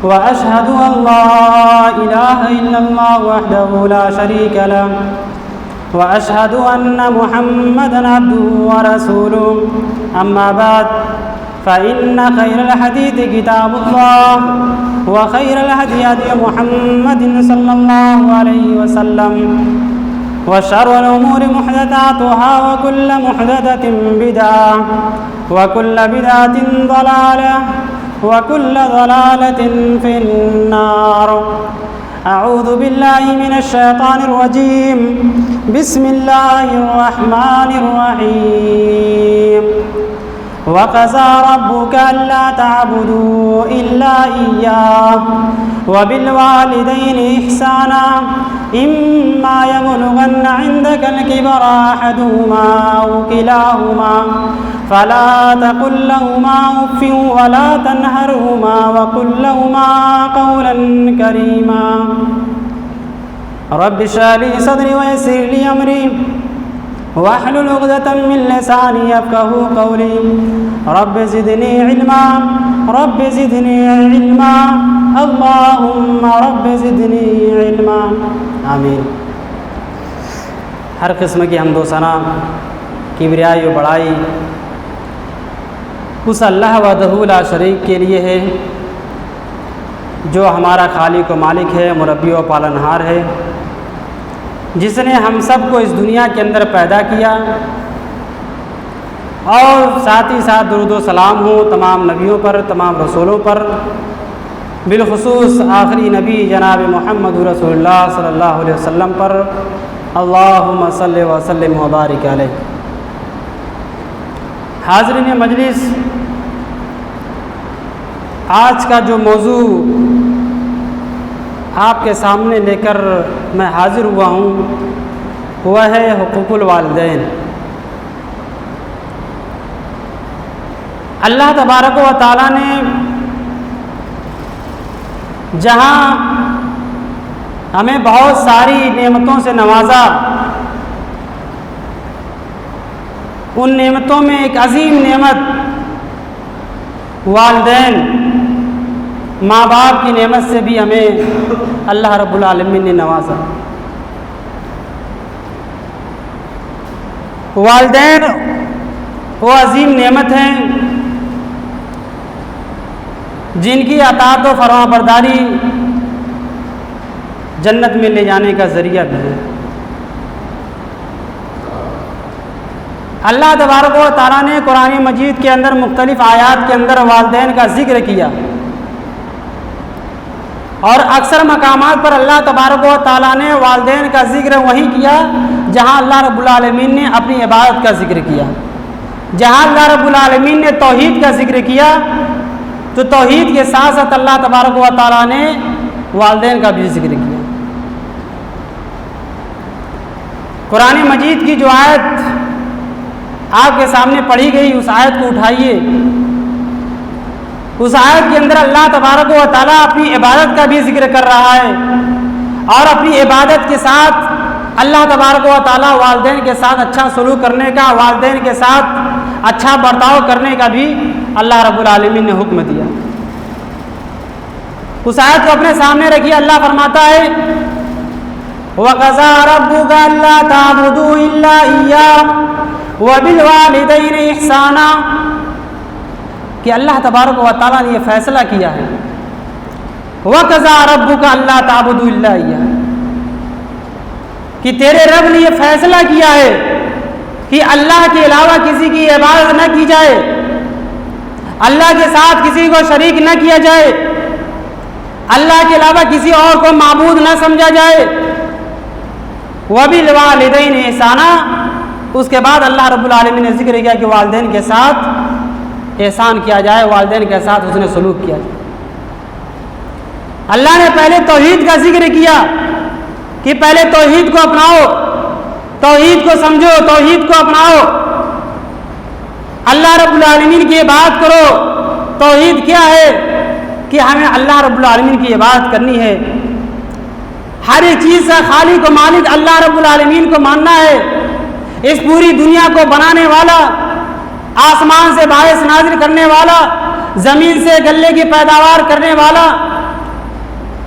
وأشهد أن لا إله إلا الله وحده لا شريك له وأشهد أن محمدًا عبده ورسوله أما بعد فإن خير الحديث كتاب الله وخير الهدي هدي محمد صلى الله عليه وسلم وشر الأمور محدثاتها وكل محدثة بدعة وكل بدعة ضلالة وكل ضلالة في النار. أعوذ بالله من الشيطان الرجيم. بسم الله الرحمن الرحيم. وقضى ربك ألا تعبدوا إلا إياه وبالوالدين إحسانا إما يبلغن عندك الكبر أحدهما أو كلاهما فلا تقل لهما أف ولا تنهرهما وقل لهما قولا كريما. رب اشرح لي صدري ويسر لي أمري واحلل عقدة من لساني يفقهوا قولي. رب زدني علما رب زدني علما اللهم رب زدنی علما آمین. ہر قسم کی حمد و ثنا کبریائی و بڑائی اس اللہ وحدہ لا شریک کے لیے ہے جو ہمارا خالق و مالک ہے، مربی و پالنہار ہے، جس نے ہم سب کو اس دنیا کے اندر پیدا کیا. اور ساتھ ہی ساتھ درود و سلام ہو تمام نبیوں پر، تمام رسولوں پر، بالخصوص آخری نبی جناب محمد رسول اللہ صلی اللہ علیہ وسلم پر. اللہم صلی وسلم وبارک علیہ. حاضرین مجلس، آج کا جو موضوع آپ کے سامنے لے کر میں حاضر ہوا ہوں وہ ہے حقوق الوالدین. اللہ تبارک و تعالیٰ نے جہاں ہمیں بہت ساری نعمتوں سے نوازا، ان نعمتوں میں ایک عظیم نعمت والدین، ماں باپ کی نعمت سے بھی ہمیں اللہ رب العالمین نے نوازا. والدین وہ عظیم نعمت ہیں جن کی اطاعت و فرما برداری جنت میں لے جانے کا ذریعہ بھی ہے. اللہ تبارک و تعالیٰ نے قرآن مجید کے اندر مختلف آیات کے اندر والدین کا ذکر کیا، اور اکثر مقامات پر اللہ تبارک و تعالیٰ نے والدین کا ذکر وہیں کیا جہاں اللہ رب العالمین نے اپنی عبادت کا ذکر کیا. جہاں اللہ رب العالمین نے توحید کا ذکر کیا تو توحید کے ساتھ ساتھ اللہ تبارک و تعالیٰ نے والدین کا بھی ذکر کیا. قرآن مجید کی جو آیت آپ کے سامنے پڑھی گئی اس آیت کو اٹھائیے. اس آیت کے اندر اللہ تبارک و تعالیٰ اپنی عبادت کا بھی ذکر کر رہا ہے، اور اپنی عبادت کے ساتھ اللہ تبارک و تعالیٰ والدین کے ساتھ اچھا سلوک کرنے کا، والدین کے ساتھ اچھا برتاؤ کرنے کا بھی اللہ رب العالمین نے حکم دیا. اس آیت کو اپنے سامنے رکھیے. اللہ فرماتا ہے وَقَضَىٰ رَبُّكَ أَلَّا تَعْبُدُوا إِلَّا إِيَّاهُ وَبِالْوَالِدَيْنِ إِحْسَانًا، کہ اللہ تبارک و تعالیٰ نے یہ فیصلہ کیا ہے وَقَضَىٰ رَبُّكَ أَلَّا تَعْبُدُوا إِلَّا إِيَّاهُ، کہ تیرے رب نے یہ فیصلہ کیا ہے کہ اللہ کے علاوہ کسی کی عبادت نہ کی جائے، اللہ کے ساتھ کسی کو شریک نہ کیا جائے، اللہ کے علاوہ کسی اور کو معبود نہ سمجھا جائے. وَبِالْوَالِدَيْنِ إِحْسَانًا، اس کے بعد اللہ رب العالمین نے ذکر کیا کہ والدین کے ساتھ احسان کیا جائے، والدین کے ساتھ حسن سلوک کیا جائے. اللہ نے پہلے توحید کا ذکر کیا کہ پہلے توحید کو اپناؤ، توحید کو سمجھو، توحید کو اپناؤ، اللہ رب العالمین کی عبادت کرو. توحید کیا ہے کہ ہمیں اللہ رب العالمین کی عبادت کرنی ہے. ہر ایک چیز سے خالق و مالک اللہ رب العالمین کو ماننا ہے. اس پوری دنیا کو بنانے والا، آسمان سے بارش نازل کرنے والا، زمین سے غلے کی پیداوار کرنے والا،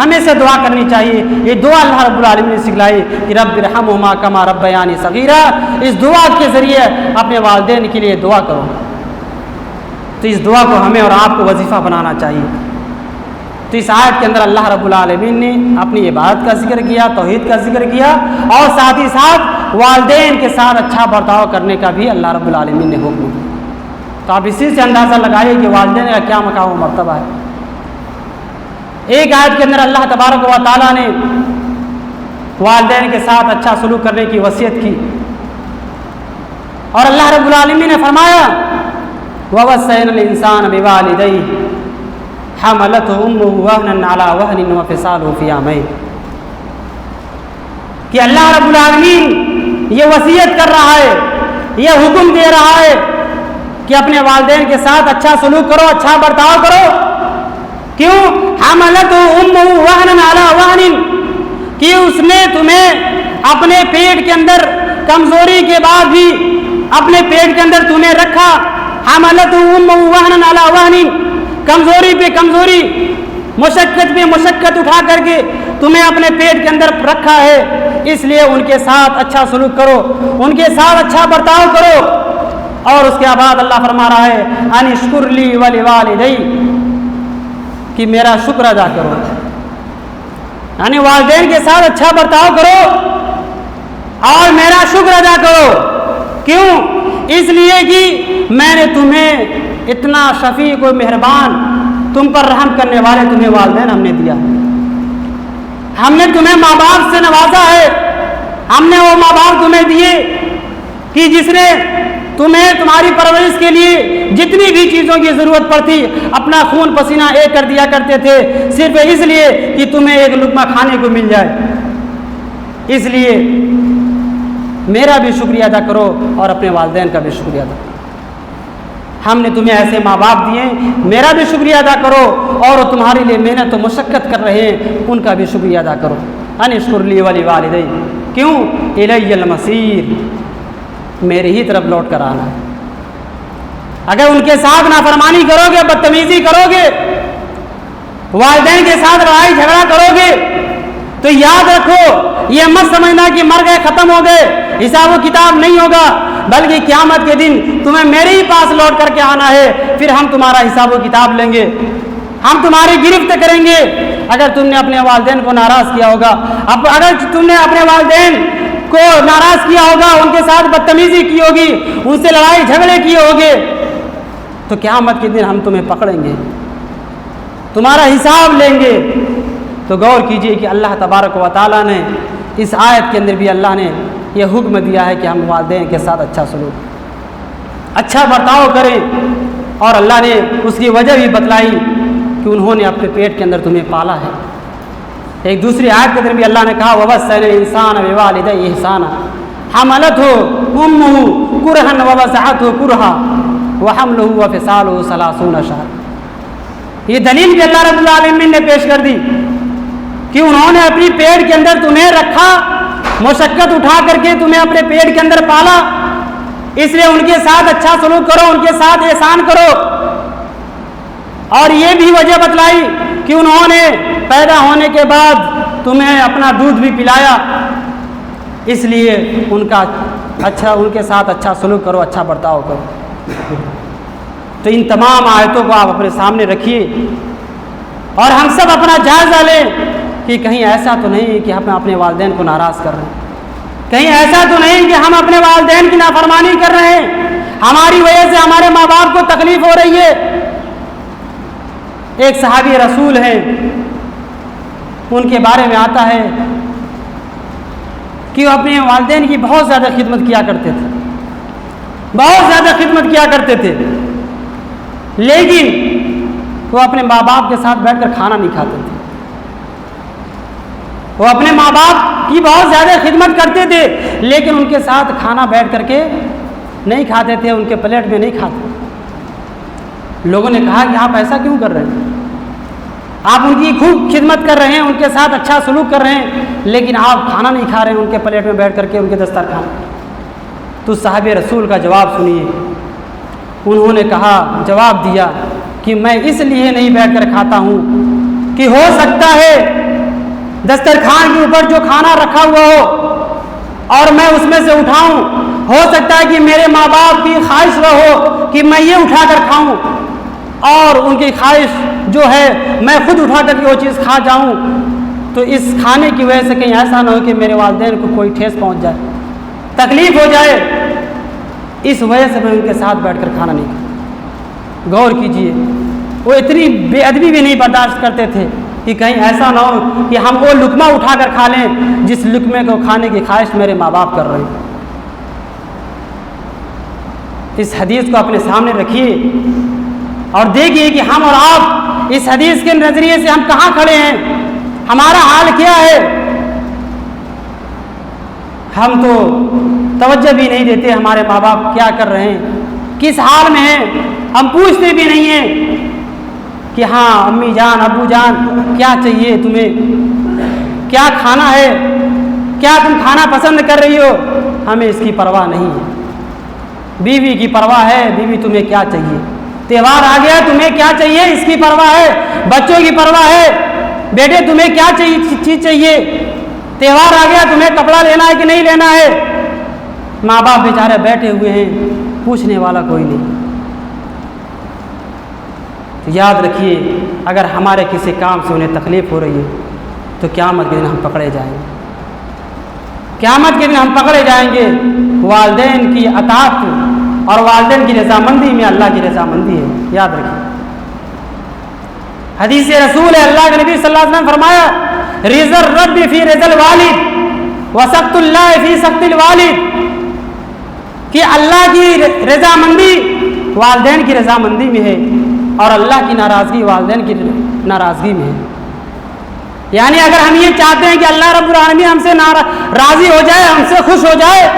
ہمیں سے دعا کرنی چاہیے. یہ دعا اللہ رب العالمین نے سکھلائی کہ رب ارحمہما کما ربیانی صغیرا. اس دعا کے ذریعے اپنے والدین کے لیے دعا کرو. تو اس دعا کو ہمیں اور آپ کو وظیفہ بنانا چاہیے. تو اس آیت کے اندر اللہ رب العالمین نے اپنی عبادت کا ذکر کیا, توحید کا ذکر کیا, اور ساتھ ہی ساتھ والدین کے ساتھ اچھا برتاؤ کرنے کا بھی اللہ رب العالمین نے حکم دیا. تو آپ اسی سے اندازہ لگائیے کہ والدین کا کیا مقام و مرتبہ ہے. ایک آیت کے اندر اللہ تبارک و تعالیٰ نے والدین کے ساتھ اچھا سلوک کرنے کی وصیت کی, اور اللہ رب العالمین نے فرمایا وَوَصَّيْنَا الْإِنسَانَ بِوَالِدَيْهِ حَمَلَتْهُ أُمُّهُ وَهْنًا عَلَى وَهْنٍ وَفِصَالُهُ فِي عَامَيْنِ. کہ اللہ رب العالمین یہ وصیت کر رہا ہے, یہ حکم دے رہا ہے کہ اپنے والدین کے ساتھ اچھا سلوک کرو, اچھا برتاؤ کرو. کیوں؟ حَمَلَتْهُ أُمُّهُ وَهْنًا عَلَى وَهْنٍ, کہ اس نے تمہیں اپنے پیٹ کے اندر کمزوری کے بعد بھی اپنے پیٹ کے اندر تمہیں رکھا. حَمَلَتْهُ أُمُّهُ وَهْنًا عَلَى وَهْنٍ, کمزوری پہ کمزوری, مشقت پہ مشقت اٹھا کر کے تمہیں اپنے پیٹ کے اندر رکھا ہے. اس لیے ان کے ساتھ اچھا سلوک کرو, ان کے ساتھ اچھا برتاؤ کرو. اور اس کے بعد اللہ فرما رہا ہے ان اشکر لی ولوالدی, کہ میرا شکر ادا کرو, یعنی والدین کے ساتھ اچھا برتاؤ کرو اور میرا شکر ادا کرو. کیوں؟ اس لیے کہ میں نے تمہیں اتنا شفیق و مہربان, تم پر رحم کرنے والے تمہیں والدین ہم نے دیا. ہم نے تمہیں ماں باپ سے نوازا ہے. ہم نے وہ ماں باپ تمہیں دیے کہ جس نے تمہیں تمہاری پرورش کے لیے جتنی بھی چیزوں کی ضرورت پڑتی اپنا خون پسینہ ایک کر دیا کرتے تھے, صرف اس لیے کہ تمہیں ایک لقمہ کھانے کو مل جائے. اس لیے میرا بھی شکریہ ادا کرو اور اپنے والدین کا بھی شکریہ ادا کرو. ہم نے تمہیں ایسے ماں باپ دیے, میرا بھی شکریہ ادا کرو, اور وہ تمہارے لیے محنت و مشقت کر رہے ہیں, ان کا بھی شکریہ ادا کرو. ان اشکر لی ولوالدی, کیوں؟ الی المصیر, میرے ہی طرف لوٹ کر آنا ہے. اگر ان کے ساتھ نافرمانی کرو گے, بدتمیزی کرو گے, والدین کے ساتھ لڑائی جھگڑا کرو گے, تو یاد رکھو یہ مت سمجھنا کہ مر گئے ختم ہو گئے, حساب و کتاب نہیں ہوگا, بلکہ قیامت کے دن تمہیں میرے ہی پاس لوٹ کر کے آنا ہے. پھر ہم تمہارا حساب و کتاب لیں گے, ہم تمہاری گرفت کریں گے. اگر تم نے اپنے والدین کو ناراض کیا ہوگا, اگر تم نے اپنے والدین کو ناراض کیا ہوگا, ان کے ساتھ بدتمیزی کی ہوگی, ان سے لڑائی جھگڑے کیے ہوگے, تو قیامت کے دن ہم تمہیں پکڑیں گے, تمہارا حساب لیں گے. تو غور کیجئے کہ اللہ تبارک و تعالیٰ نے اس آیت کے اندر بھی اللہ نے یہ حکم دیا ہے کہ ہم والدین کے ساتھ اچھا سلوک, اچھا برتاؤ کریں. اور اللہ نے اس کی وجہ بھی بتلائی کہ انہوں نے اپنے پیٹ کے اندر تمہیں پالا ہے. ایک دوسری آیت کے اندر بھی اللہ نے کہا وَوَصَّيْنَا الْإِنسَانَ بِوَالِدَيْهِ إِحْسَانًا حَمَلَتْهُ أُمُّهُ كُرْهًا وَوَضَعَتْهُ كُرْهًا وَحَمْلُهُ وَفِصَالُهُ 30 شهرًا. یہ دلیل بھی اللہ رب العالمین نے پیش کر دی کہ انہوں نے اپنی پیٹ کے اندر تمہیں رکھا, مشقت اٹھا کر کے تمہیں اپنے پیٹ کے اندر پالا, اس لیے ان کے ساتھ اچھا سلوک کرو, ان کے ساتھ احسان کرو. اور یہ بھی وجہ بتلائی کہ انہوں نے پیدا ہونے کے بعد تمہیں اپنا دودھ بھی پلایا, اس لیے ان کے ساتھ اچھا سلوک کرو, اچھا برتاؤ کرو. تو ان تمام آیتوں کو آپ اپنے سامنے رکھیے اور ہم سب اپنا جائزہ لیں کہ کہیں ایسا تو نہیں کہ ہم اپنے والدین کو ناراض کر رہے ہیں, کہیں ایسا تو نہیں کہ ہم اپنے والدین کی نافرمانی کر رہے ہیں, ہماری وجہ سے ہمارے ماں باپ کو تکلیف ہو رہی ہے. ایک صحابی رسول ہیں, ان کے بارے میں آتا ہے کہ وہ اپنے والدین کی بہت زیادہ خدمت کیا کرتے تھے, بہت زیادہ خدمت کیا کرتے تھے, لیکن وہ اپنے ماں باپ کے ساتھ بیٹھ کر کھانا نہیں کھاتے تھے. وہ اپنے ماں باپ کی بہت زیادہ خدمت کرتے تھے, لیکن ان کے ساتھ کھانا بیٹھ کر کے نہیں کھاتے تھے, ان کے پلیٹ میں نہیں کھاتے. لوگوں نے کہا کہ آپ ایسا کیوں کر رہے ہیں, آپ ان کی خوب خدمت کر رہے ہیں, ان کے ساتھ اچھا سلوک کر رہے ہیں, لیکن آپ کھانا نہیں کھا رہے ہیں ان کے پلیٹ میں بیٹھ کر کے, ان کے دسترخوان. تو صاحب رسول کا جواب سنیے. انہوں نے کہا, جواب دیا کہ میں اس لیے نہیں بیٹھ کر کھاتا ہوں کہ ہو سکتا ہے دسترخوان کے اوپر جو کھانا رکھا ہوا ہو اور میں اس میں سے اٹھاؤں، ہو سکتا ہے کہ میرے ماں باپ کی خواہش وہ ہو کہ میں یہ اٹھا کر کھاؤں، اور ان کی خواہش جو ہے میں خود اٹھا کر کے وہ چیز کھا جاؤں، تو اس کھانے کی وجہ سے کہیں ایسا نہ ہو کہ میرے والدین کو کوئی ٹھیس پہنچ جائے، تکلیف ہو جائے، اس وجہ سے میں ان کے ساتھ بیٹھ کر کھانا نہیں کھاتا۔ غور کیجئے، وہ اتنی بے ادبی بھی نہیں برداشت کرتے تھے کہ کہیں ایسا نہ ہو کہ ہم وہ لقمہ اٹھا کر کھا لیں جس لقمے کو کھانے کی خواہش میرے ماں باپ کر رہے ہیں۔ اس حدیث کو اپنے سامنے رکھیے اور دیکھیے کہ ہم اور آپ اس حدیث کے نظریے سے ہم کہاں کھڑے ہیں، ہمارا حال کیا ہے۔ ہم تو توجہ بھی نہیں دیتے ہمارے ماں باپ کیا کر رہے ہیں، کس حال میں ہیں، ہم پوچھتے بھی نہیں ہیں کہ ہاں امی جان ابو جان کیا چاہیے تمہیں، کیا کھانا ہے، کیا تم کھانا پسند کر رہی ہو، ہمیں اس کی پرواہ نہیں ہے۔ بیوی کی پرواہ ہے، بیوی تمہیں کیا چاہیے، تہوار آ گیا تمہیں کیا چاہیے اس کی پرواہ ہے، بچوں کی پرواہ ہے، بیٹے تمہیں کیا چیز چاہیے، تہوار آ گیا تمہیں کپڑا لینا ہے کہ نہیں لینا ہے۔ ماں باپ بیچارے بیٹھے ہوئے ہیں، پوچھنے والا کوئی نہیں۔ تو یاد رکھیے، اگر ہمارے کسی کام سے انہیں تکلیف ہو رہی ہے تو قیامت کے دن ہم پکڑے جائیں گے، قیامت کے دن ہم پکڑے جائیں گے۔ والدین کی اطاعت اور والدین کی رضامندی میں اللہ کی رضامندی ہے، یاد رکھیے۔ حدیث رسول ہے، اللہ کے نبی صلی اللہ علیہ وسلم نے فرمایا، رضا الرب فی رضا الوالد وسخط اللہ فی سخط الوالد، کہ اللہ کی رضامندی والدین کی رضامندی میں ہے اور اللہ کی ناراضگی والدین کی ناراضگی میں ہے۔ یعنی اگر ہم یہ چاہتے ہیں کہ اللہ رب العالمین ہم سے راضی ہو جائے، ہم سے خوش ہو جائے،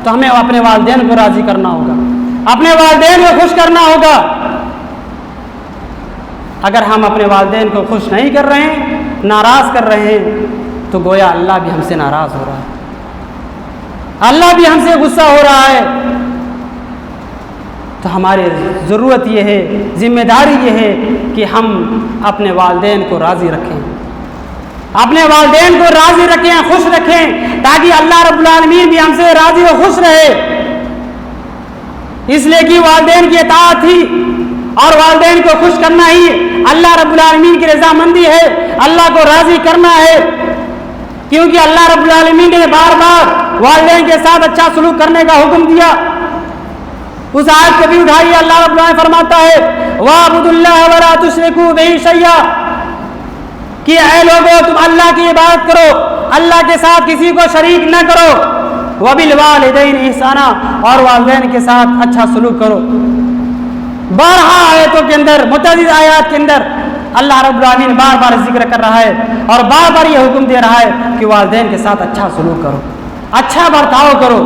تو ہمیں اپنے والدین کو راضی کرنا ہوگا، اپنے والدین کو خوش کرنا ہوگا۔ اگر ہم اپنے والدین کو خوش نہیں کر رہے ہیں، ناراض کر رہے ہیں، تو گویا اللہ بھی ہم سے ناراض ہو رہا ہے، اللہ بھی ہم سے غصہ ہو رہا ہے۔ تو ہماری ضرورت یہ ہے، ذمہ داری یہ ہے کہ ہم اپنے والدین کو راضی رکھیں، اپنے والدین کو راضی رکھیں، خوش رکھیں، تاکہ اللہ رب العالمین بھی ہم سے راضی و خوش رہے۔ اس لیے کہ والدین کی اطاعت ہی اور والدین کو خوش کرنا ہی اللہ رب العالمین کی رضامندی ہے، اللہ کو راضی کرنا ہے، کیونکہ اللہ رب العالمین نے بار بار والدین کے ساتھ اچھا سلوک کرنے کا حکم دیا۔ اس آیت کو بھی اٹھائیے، اللہ رب العالمین فرماتا ہے، وَاعْبُدُوا اللَّهَ وَلَا تُشْرِكُوا بِهِ شَيْئًا، کہ اے لوگو تم اللہ کی عبادت کرو، اللہ کے ساتھ کسی کو شریک نہ کرو، وَبِالْوَالِدَيْنِ إِحْسَانًا، اور والدین کے ساتھ اچھا سلوک کرو۔ بارہا آیتوں کے اندر، متعدد آیات کے اندر اللہ رب العالمین بار بار ذکر کر رہا ہے اور بار بار یہ حکم دے رہا ہے کہ والدین کے ساتھ اچھا سلوک کرو، اچھا برتاؤ کرو۔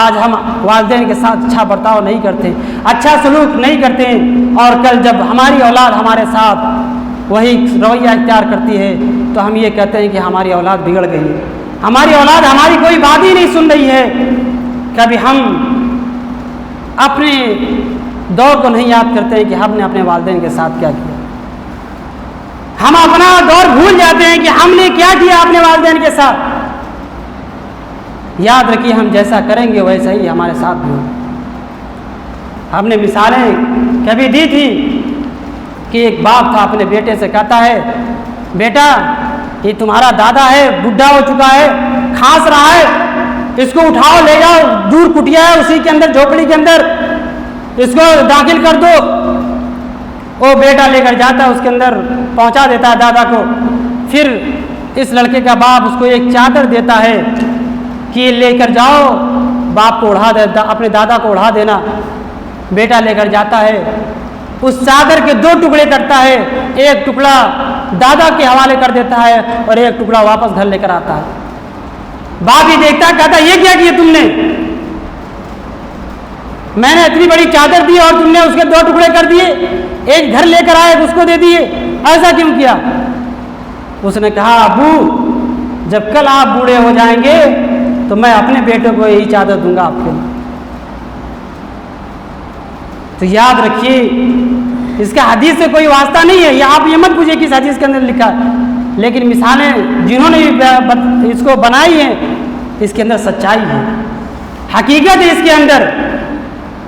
آج ہم والدین کے ساتھ اچھا برتاؤ نہیں کرتے، اچھا سلوک نہیں کرتے، اور کل جب ہماری اولاد ہمارے ساتھ وہی رویہ اختیار کرتی ہے تو ہم یہ کہتے ہیں کہ ہماری اولاد بگڑ گئی ہے، ہماری اولاد ہماری کوئی بات ہی نہیں سن رہی ہے۔ کبھی ہم اپنے دور کو نہیں یاد کرتے ہیں کہ ہم نے اپنے والدین کے ساتھ کیا کیا، ہم اپنا دور بھول جاتے ہیں کہ ہم نے کیا کیا اپنے والدین کے ساتھ۔ یاد رکھیے، ہم جیسا کریں گے ویسا ہی ہمارے ساتھ بھی ہوگا۔ ہم نے مثالیں کبھی دی تھی کہ ایک باپ تھا اپنے بیٹے سے کہتا ہے، بیٹا یہ تمہارا دادا ہے، بڈھا ہو چکا ہے، کھانس رہا ہے، اس کو اٹھاؤ لے جاؤ، دور کٹیا ہے اسی کے اندر، جھوپڑی کے اندر، اس کو داخل کر دو۔ وہ بیٹا لے کر جاتا ہے، اس کے اندر پہنچا دیتا ہے دادا کو۔ پھر اس لڑکے کا باپ اس کو ایک چادر دیتا ہے کہ لے کر جاؤ، باپ کو اڑا دے، اپنے دادا کو اڑا دینا۔ بیٹا لے کر جاتا ہے، اس چادر کے دو ٹکڑے کرتا ہے، ایک ٹکڑا دادا کے حوالے کر دیتا ہے اور ایک ٹکڑا واپس گھر لے کر آتا ہے۔ باپ ہی دیکھتا ہے، کہتا ہے یہ کیا کیا تم نے؟ میں نے اتنی بڑی چادر دی اور تم نے اس کے دو ٹکڑے کر دیے، ایک گھر لے کر آئے اس کو دے دیے، ایسا کیوں کیا؟ اس نے کہا، ابو جب کل آپ بوڑھے ہو جائیں گے تو میں اپنے بیٹے کو یہی چادر دوں گا آپ کے لیے۔ تو یاد رکھیے، اس کا حدیث سے کوئی واسطہ نہیں ہے، یہ آپ یہ مت پوچھیں کس حدیث کے اندر لکھا ہے، لیکن مثالیں جنہوں نے اس کو بنائی ہیں اس کے اندر سچائی ہے، حقیقت ہے اس کے اندر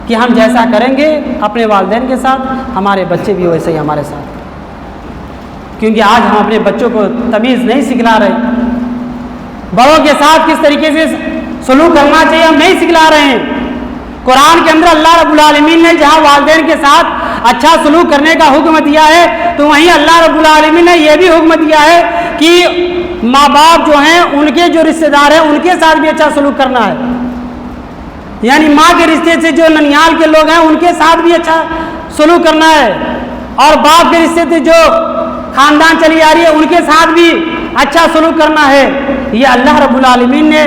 کہ ہم جیسا کریں گے اپنے والدین کے ساتھ ہمارے بچے بھی ویسے ہی ہمارے ساتھ، کیونکہ آج ہم اپنے بچوں کو تمیز نہیں سکھلا رہے، بڑوں کے ساتھ کس طریقے سے سلوک کرنا چاہیے ہم نہیں سکھلا رہے ہیں۔ قرآن کے اندر اللہ رب العالمین نے جہاں والدین کے ساتھ اچھا سلوک کرنے کا حکم دیا ہے تو وہیں اللہ رب العالمین نے یہ بھی حکم دیا ہے کہ ماں باپ جو ہیں ان کے جو رشتہ دار ہیں ان کے ساتھ بھی اچھا سلوک کرنا ہے، یعنی ماں کے رشتے سے جو ننیال کے لوگ ہیں ان کے ساتھ بھی اچھا سلوک کرنا ہے، اور باپ کے رشتے سے جو خاندان چلی آ رہی ہے ان کے ساتھ بھی اچھا سلوک کرنا ہے۔ یہ اللہ رب العالمین نے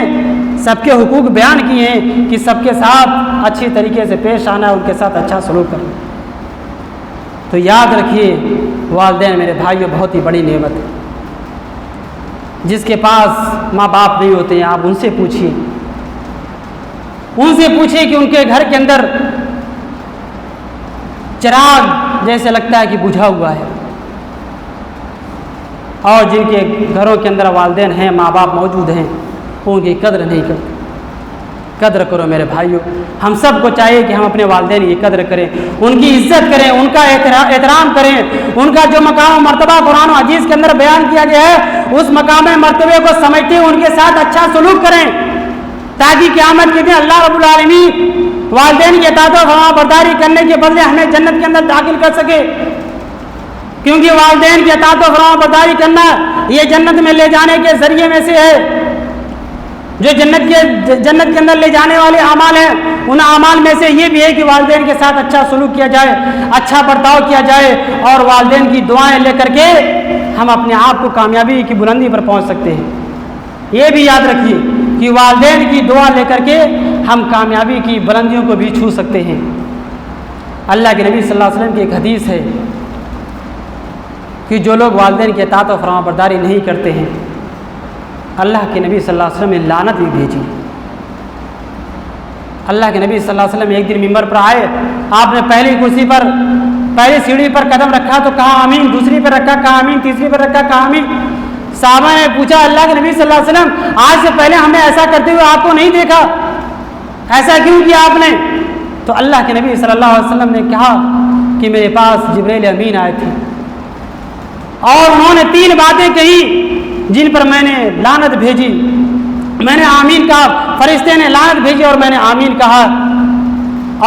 سب کے حقوق بیان کیے ہیں کہ سب کے ساتھ اچھی طریقے سے پیش آنا ہے، ان کے ساتھ اچھا سلوک کرنا۔ تو یاد رکھیے والدین میرے بھائیوں بہت ہی بڑی نعمت ہے، جس کے پاس ماں باپ نہیں ہوتے ہیں آپ ان سے پوچھیے، ان سے پوچھیے کہ ان کے گھر کے اندر چراغ جیسے لگتا ہے کہ بجھا ہوا ہے، اور جن کے گھروں کے اندر والدین ہیں ماں باپ موجود ہیں وہ ان کی قدر نہیں کرتے۔ قدر کرو میرے بھائیوں، ہم سب کو چاہیے کہ ہم اپنے والدین کی قدر کریں، ان کی عزت کریں، ان کا احترام کریں، ان کا جو مقام و مرتبہ قرآن و حدیث کے اندر بیان کیا گیا ہے اس مقام مرتبے کو سمجھتے ہوئے ان کے ساتھ اچھا سلوک کریں، تاکہ قیامت کے دن اللہ رب العالمین والدین کی اطاعت و فرما برداری کرنے کے بدلے ہمیں جنت کے اندر داخل کر سکے، کیونکہ والدین کی اطاعت و فرما برداری کرنا یہ جنت میں لے جانے کے ذریعے میں سے ہے۔ جو جنت کے اندر لے جانے والے اعمال ہیں ان اعمال میں سے یہ بھی ہے کہ والدین کے ساتھ اچھا سلوک کیا جائے، اچھا برتاؤ کیا جائے، اور والدین کی دعائیں لے کر کے ہم اپنے آپ کو کامیابی کی بلندی پر پہنچ سکتے ہیں۔ یہ بھی یاد رکھیے کہ والدین کی دعا لے کر کے ہم کامیابی کی بلندیوں کو بھی چھو سکتے ہیں۔ اللہ کے نبی صلی اللہ علیہ وسلم کی ایک حدیث ہے کہ جو لوگ والدین کی اطاعت و فرما برداری نہیں کرتے ہیں اللہ کے نبی صلی اللہ علیہ وسلم نے لعنت بھی بھیجی۔ اللہ کے نبی صلی اللہ علیہ وسلم ایک دن ممبر پر آئے، آپ نے پہلی کرسی پر پہلی سیڑھی پر قدم رکھا تو کہا آمین، دوسری پر رکھا کہا آمین، تیسری پر رکھا کہا آمین۔ صحابہ نے پوچھا اللہ کے نبی صلی اللہ علیہ وسلم آج سے پہلے ہمیں ایسا کرتے ہوئے آپ کو نہیں دیکھا، ایسا کیوں کیا آپ نے؟ تو اللہ کے نبی صلی اللہ علیہ وسلم نے کہا کہ میرے پاس جبریل امین آئے تھے اور انہوں نے 3 باتیں کہی جن پر میں نے لعنت بھیجی، میں نے آمین کہا، فرشتے نے لعنت بھیجی اور میں نے آمین کہا،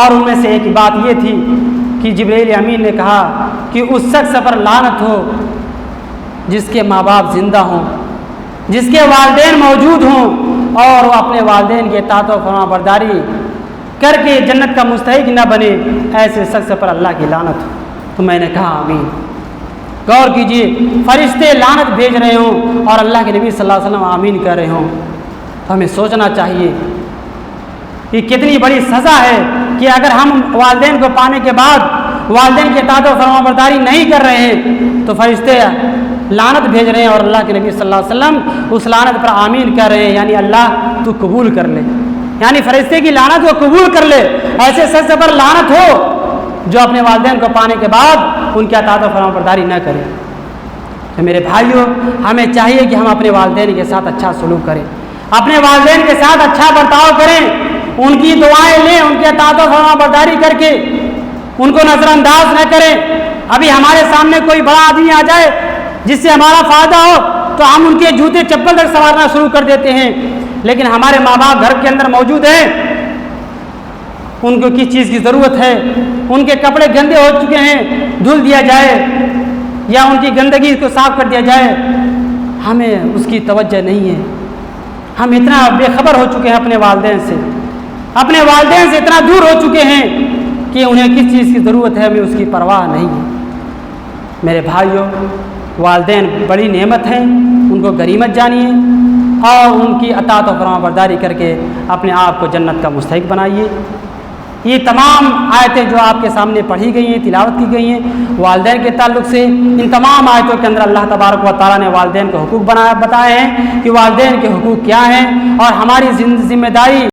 اور ان میں سے ایک بات یہ تھی کہ جبریل امین نے کہا کہ اس شخص پر لعنت ہو جس کے ماں باپ زندہ ہوں، جس کے والدین موجود ہوں اور وہ اپنے والدین کے اطاعت و فرما برداری کر کے جنت کا مستحق نہ بنے، ایسے شخص پر اللہ کی لعنت ہو۔ تو میں نے کہا آمین۔ غور کیجئے، فرشتے لعنت بھیج رہے ہوں اور اللہ کے نبی صلی اللہ علیہ وسلم آمین کر رہے ہوں، تو ہمیں سوچنا چاہیے کہ کتنی بڑی سزا ہے کہ اگر ہم والدین کو پانے کے بعد والدین کی اطاعت و فرما برداری نہیں کر رہے ہیں تو فرشتے لعنت بھیج رہے ہیں اور اللہ کے نبی صلی اللہ علیہ وسلم اس لعنت پر آمین کر رہے ہیں، یعنی اللہ تو قبول کر لے، یعنی فرشتے کی لعنت کو قبول کر لے، ایسے شخص پر لعنت ہو جو اپنے والدین کو پانے کے بعد ان کی اطاعت و فرما برداری نہ کرے۔ تو میرے بھائیوں، ہمیں چاہیے کہ ہم اپنے والدین کے ساتھ اچھا سلوک کریں، اپنے والدین کے ساتھ اچھا برتاؤ کریں، ان کی دعائیں لیں، ان کی اطاعت و فرما برداری کر کے ان کو نظر انداز نہ کریں۔ ابھی ہمارے سامنے کوئی بڑا آدمی آ جائے جس سے ہمارا فائدہ ہو تو ہم ان کے جوتے چپل تک سنوارنا شروع کر دیتے ہیں، لیکن ہمارے ماں باپ گھر کے اندر موجود ہیں، ان کو کس چیز کی ضرورت ہے، ان کے کپڑے گندے ہو چکے ہیں دھل دیا جائے یا ان کی گندگی کو صاف کر دیا جائے، ہمیں اس کی توجہ نہیں ہے۔ ہم اتنا بے خبر ہو چکے ہیں اپنے والدین سے اتنا دور ہو چکے ہیں کہ انہیں کس چیز کی ضرورت ہے ہمیں اس کی پرواہ نہیں ہے۔ میرے بھائیوں، والدین بڑی نعمت ہیں، ان کو غنیمت جانیے اور ان کی اطاعت و فرما برداری کر کے اپنے آپ کو جنت کا مستحق بنائیے۔ یہ تمام آیتیں جو آپ کے سامنے پڑھی گئی ہیں، تلاوت کی گئی ہیں والدین کے تعلق سے، ان تمام آیتوں کے اندر اللہ تبارک و تعالیٰ نے والدین کے حقوق بتائے ہیں کہ والدین کے حقوق کیا ہیں اور ہماری ذمہ داری